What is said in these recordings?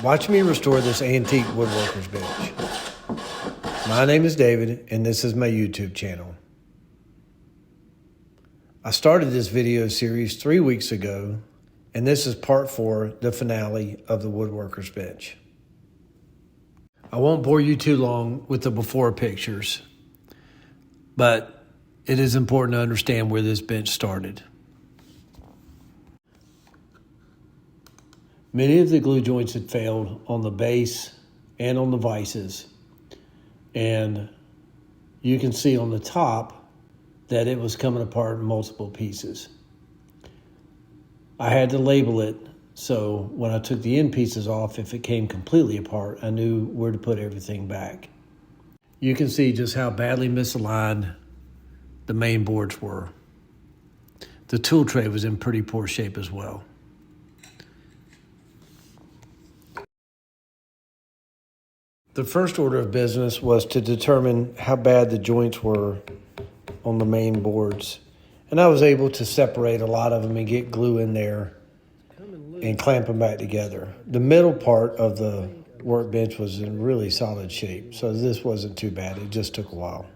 Watch me restore this antique woodworker's bench. My name is David, and this is my YouTube channel. I started this video series 3 weeks ago, and this is part 4, the finale of the woodworker's bench. I won't bore you too long with the before pictures, but it is important to understand where this bench started. Many of the glue joints had failed on the base and on the vices, and you can see on the top that it was coming apart in multiple pieces. I had to label it, so when I took the end pieces off, if it came completely apart, I knew where to put everything back. You can see just how badly misaligned the main boards were. The tool tray was in pretty poor shape as well. The first order of business was to determine how bad the joints were on the main boards. And I was able to separate a lot of them and get glue in there and clamp them back together. The middle part of the workbench was in really solid shape, so this wasn't too bad. It just took a while.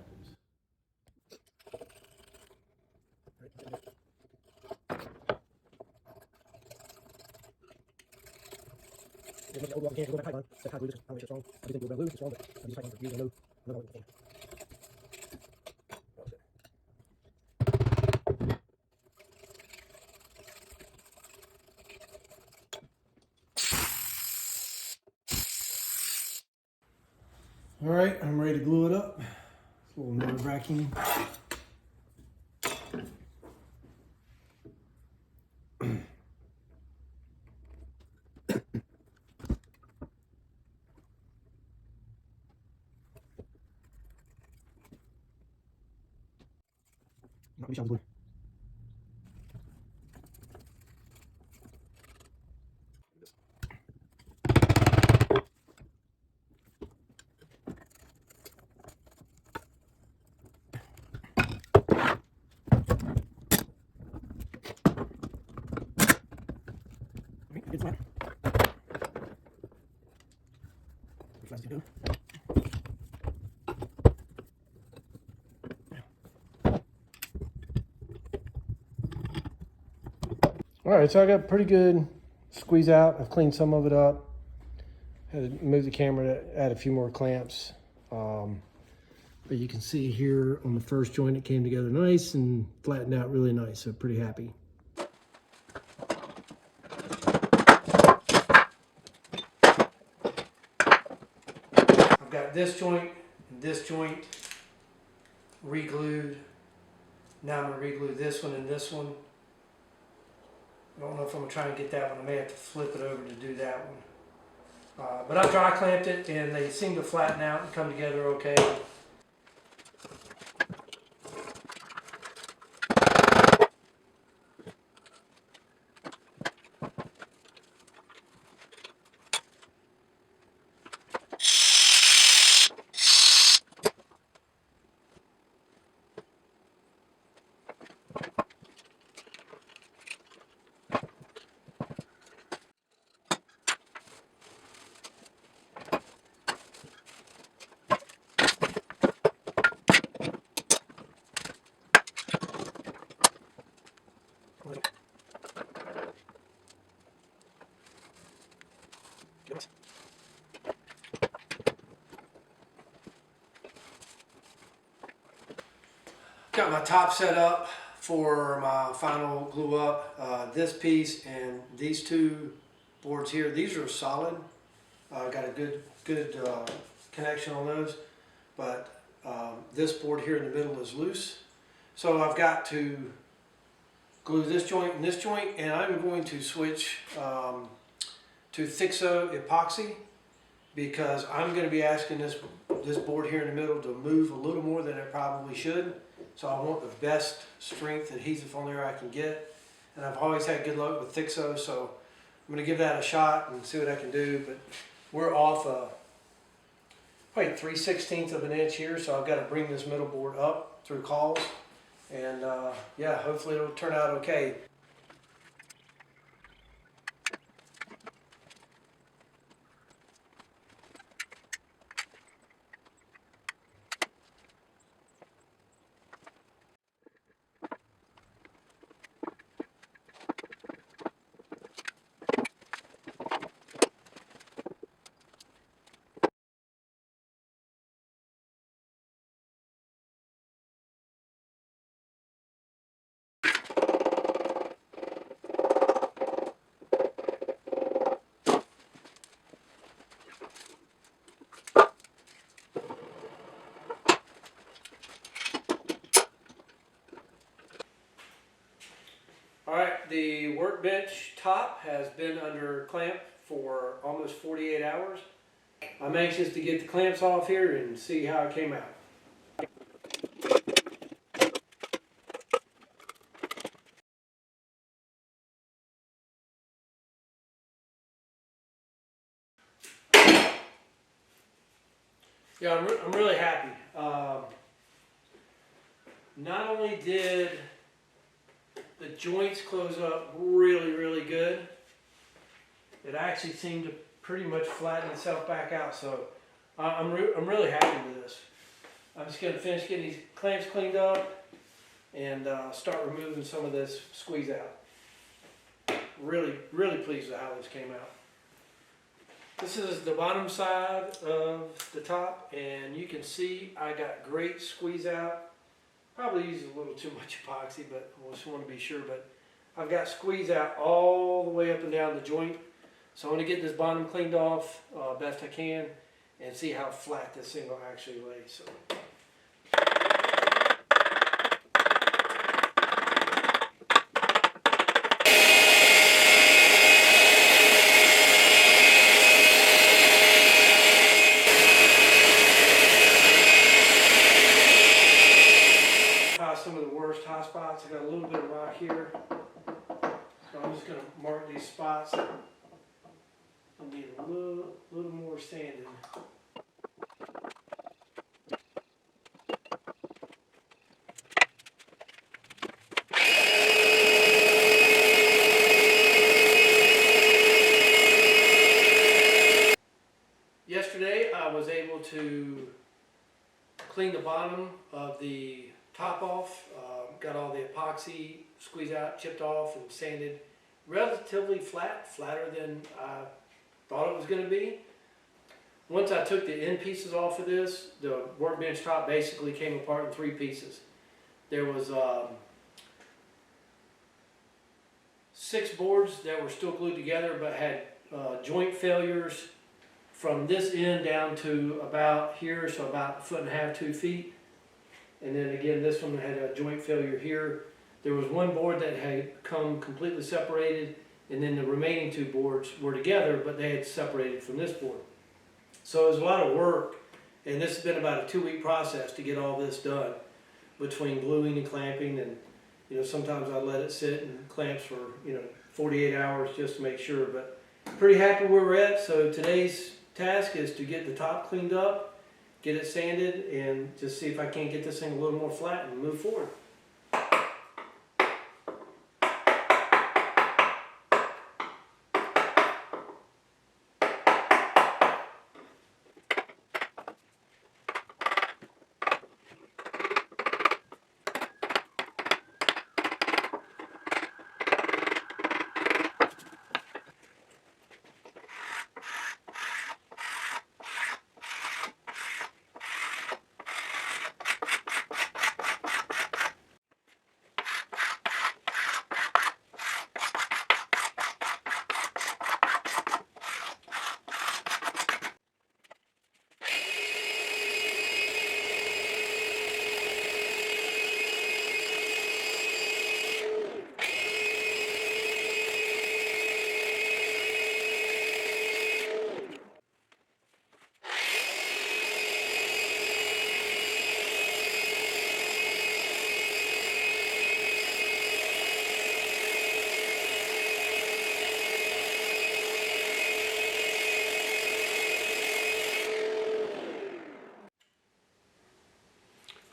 All right, I'm ready to glue it up. It's a little nerve-wracking. All right, so I got pretty good squeeze out. I've cleaned some of it up. Had to move the camera to add a few more clamps. But you can see here on the first joint, it came together nice and flattened out really nice. So pretty happy. I've got this joint and this joint re-glued. Now I'm gonna re-glue this one and this one. I don't know if I'm gonna try and get that one. I may have to flip it over to do that one. But I dry clamped it and they seem to flatten out and come together okay. Got my top set up for my final glue up. This piece and these two boards here, these are solid. Got a good connection on those, but this board here in the middle is loose. So I've got to glue this joint and this joint, and I'm going to switch to Thixo epoxy because I'm going to be asking this board here in the middle to move a little more than it probably should. So I want the best strength adhesive on there I can get. And I've always had good luck with Thixo, so I'm going to give that a shot and see what I can do. But we're off probably 3/16 of an inch here, so I've got to bring this middle board up through calls. And yeah, hopefully it'll turn out okay. workbench top has been under clamp for almost 48 hours. I'm anxious to get the clamps off here and see how it came out. Yeah, I'm really happy. Not only did the joints close up really good, it actually seemed to pretty much flatten itself back out. So I'm really happy with this. I'm just going to finish getting these clamps cleaned up and start removing some of this squeeze out. Really pleased with how this came out. This is the bottom side of the top, and you can see I got great squeeze out. Probably used a little too much epoxy, but I just want to be sure. But I've got squeeze out all the way up and down the joint. So I'm going to get this bottom cleaned off best I can and see how flat this thing will actually lay. So. Some of the worst hot spots. I got a little bit of rock here, so I'm just going to mark these spots. I'll need a little more sanding. Yesterday I was able to clean the bottom of the top off, got all the epoxy squeezed out, chipped off, and sanded relatively flat, flatter than I thought it was going to be. Once I took the end pieces off of this, the workbench top basically came apart in 3 pieces. There was 6 boards that were still glued together but had joint failures from this end down to about here, so about 1.5 feet, 2 feet. And then again, this one had a joint failure here. There was one board that had come completely separated, and then the remaining 2 boards were together, but they had separated from this board. So it was a lot of work, and this has been about a 2-week process to get all this done, between gluing and clamping, and sometimes I let it sit in clamps for 48 hours just to make sure. But pretty happy where we're at. So today's task is to get the top cleaned up, get it sanded, and just see if I can't get this thing a little more flat and move forward.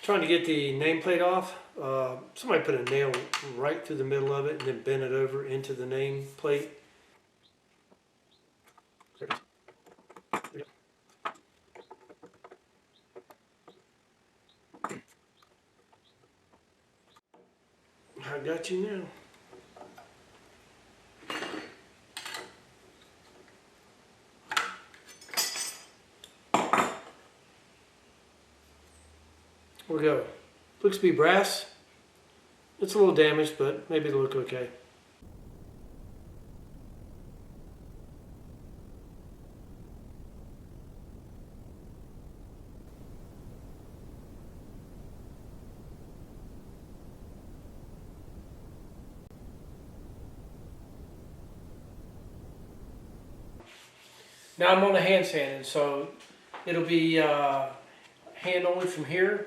Trying to get the nameplate off. Somebody put a nail right through the middle of it and then bent it over into the nameplate. I got you now. Here we go. Looks to be brass. It's a little damaged, but maybe it'll look okay. Now I'm on the hand sanding, so it'll be hand only from here.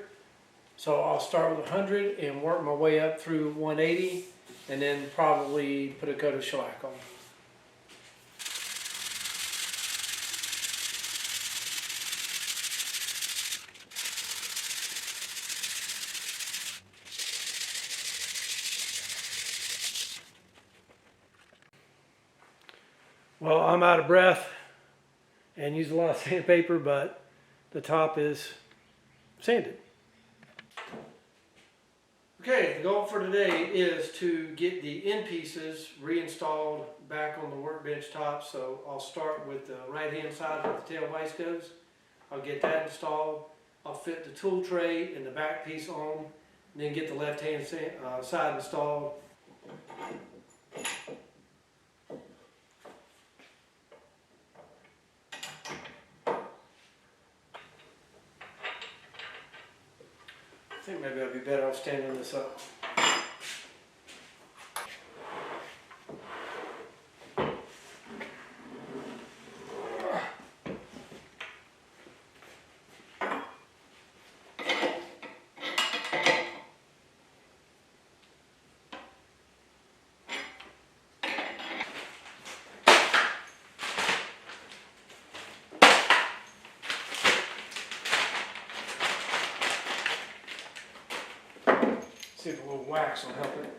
So I'll start with 100 and work my way up through 180, and then probably put a coat of shellac on. Well, I'm out of breath and use a lot of sandpaper, but the top is sanded. Okay, the goal for today is to get the end pieces reinstalled back on the workbench top. So I'll start with the right hand side where the tail vise goes. I'll get that installed. I'll fit the tool tray and the back piece on, and then get the left hand side installed. I think maybe I'd be better off standing this up. See if a little wax will help it.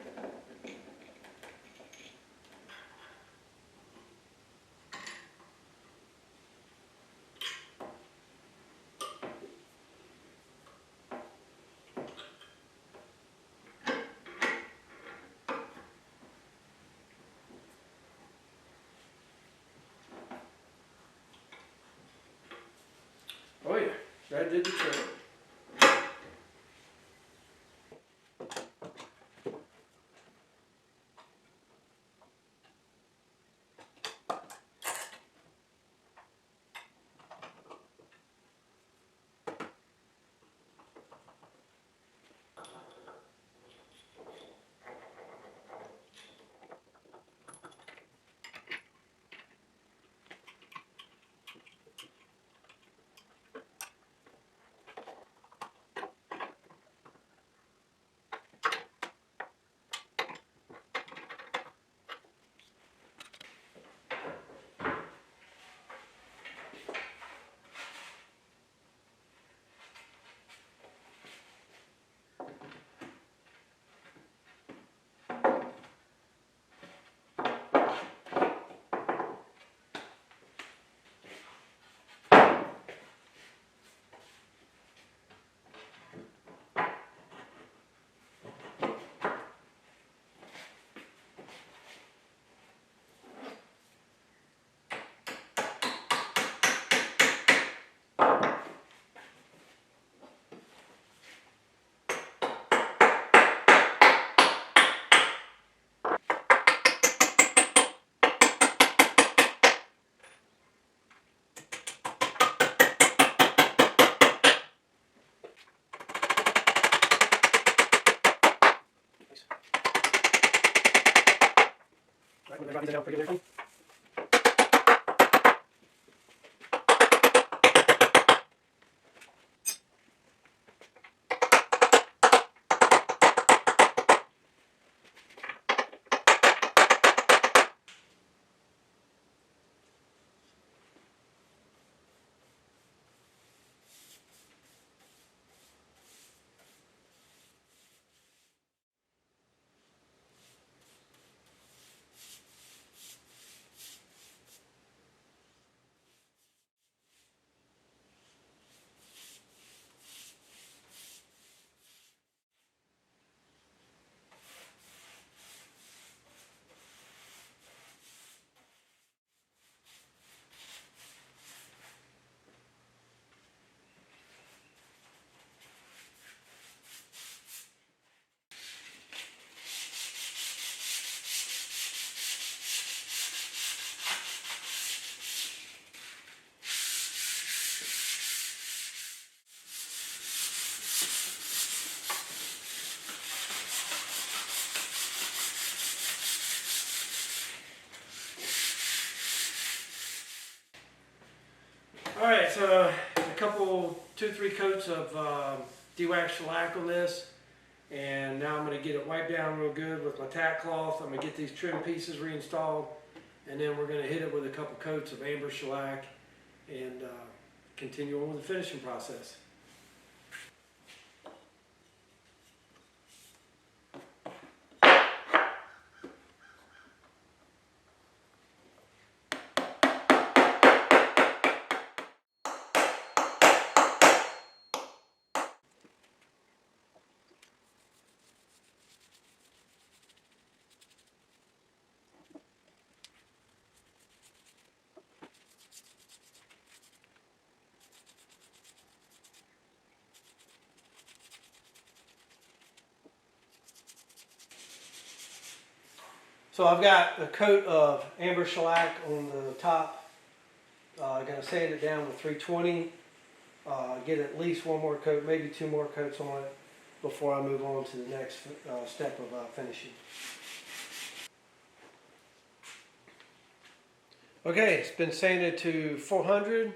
Oh yeah, that did the trick. All right, so a couple, 2-3 coats of de-wax shellac on this, and now I'm going to get it wiped down real good with my tack cloth. I'm going to get these trim pieces reinstalled, and then we're going to hit it with a couple coats of amber shellac and continue on with the finishing process. So I've got a coat of amber shellac on the top. I'm going to sand it down with 320. Get at least one more coat, maybe 2 more coats on it before I move on to the next step of finishing. Okay, it's been sanded to 400.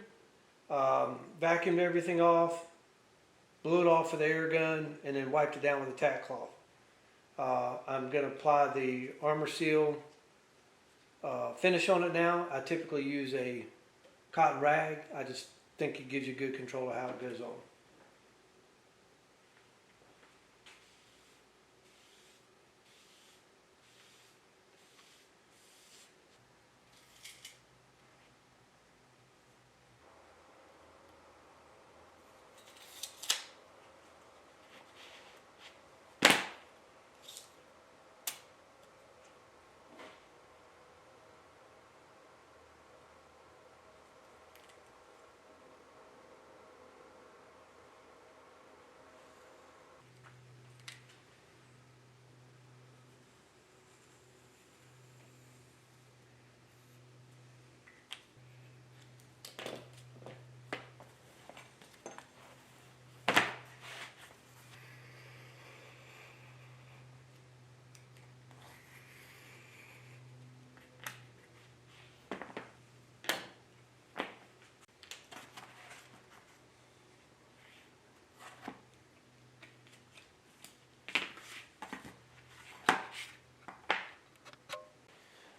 Vacuumed everything off, blew it off with the air gun, and then wiped it down with a tack cloth. I'm going to apply the Armor Seal finish on it now. I typically use a cotton rag. I just think it gives you good control of how it goes on.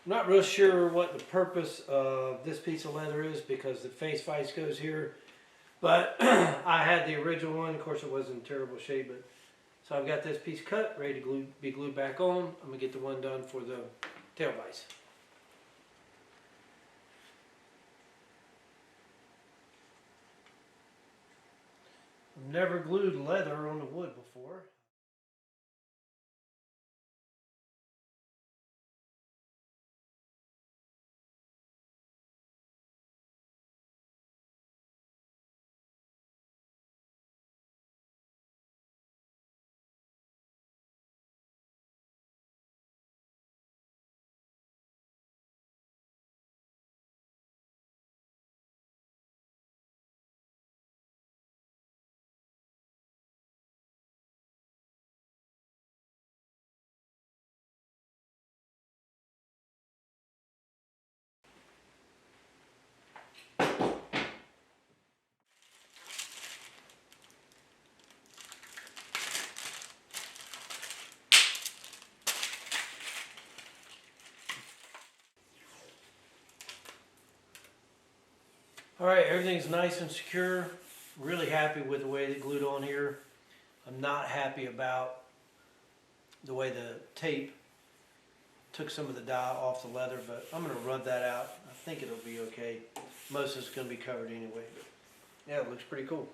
I'm not real sure what the purpose of this piece of leather is because the face vise goes here, but I had the original one. Of course, it wasn't in terrible shape, but so I've got this piece cut, ready to be glued back on. I'm gonna get the one done for the tail vise. I've never glued leather on the wood before. All right, everything's nice and secure. Really happy with the way they glued on here. I'm not happy about the way the tape took some of the dye off the leather, but I'm going to rub that out. I think it'll be okay. Most of it's going to be covered anyway, but yeah, it looks pretty cool.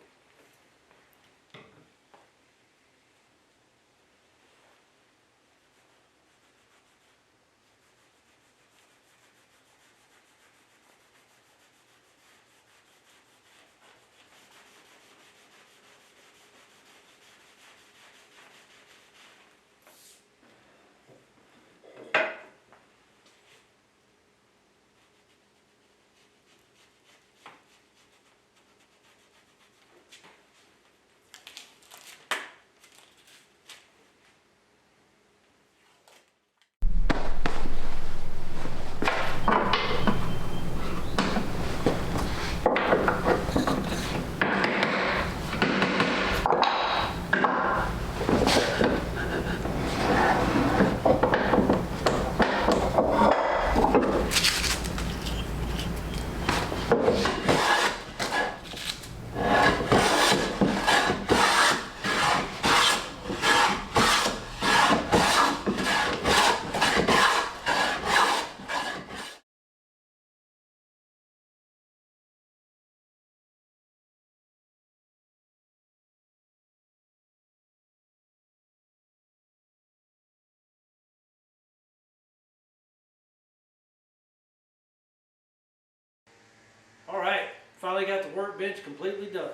finally got the workbench completely done.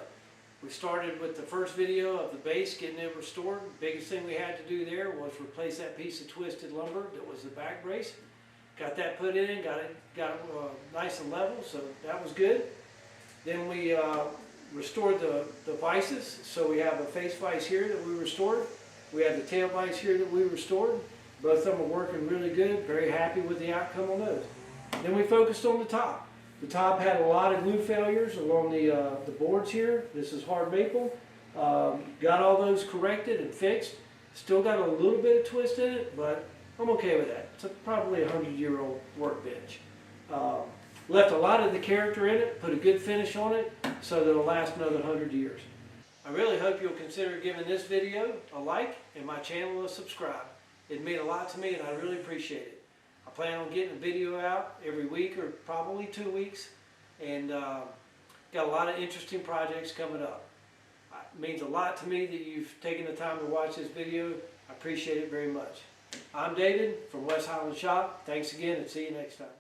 We started with the first video of the base, getting it restored. The biggest thing we had to do there was replace that piece of twisted lumber that was the back brace. Got that put in, got it nice and level, so that was good. Then we restored the vices, so we have a face vise here that we restored. We have the tail vise here that we restored. Both of them are working really good, very happy with the outcome on those. Then we focused on the top. The top had a lot of glue failures along the boards here. This is hard maple. Got all those corrected and fixed. Still got a little bit of twist in it, but I'm okay with that. It's probably a 100-year-old workbench. Left a lot of the character in it, put a good finish on it, so that it'll last another 100 years. I really hope you'll consider giving this video a like and my channel a subscribe. It'd mean a lot to me and I really appreciate it. I plan on getting a video out every week or probably 2 weeks, and got a lot of interesting projects coming up. It means a lot to me that you've taken the time to watch this video. I appreciate it very much. I'm David from West Highland Shop. Thanks again and see you next time.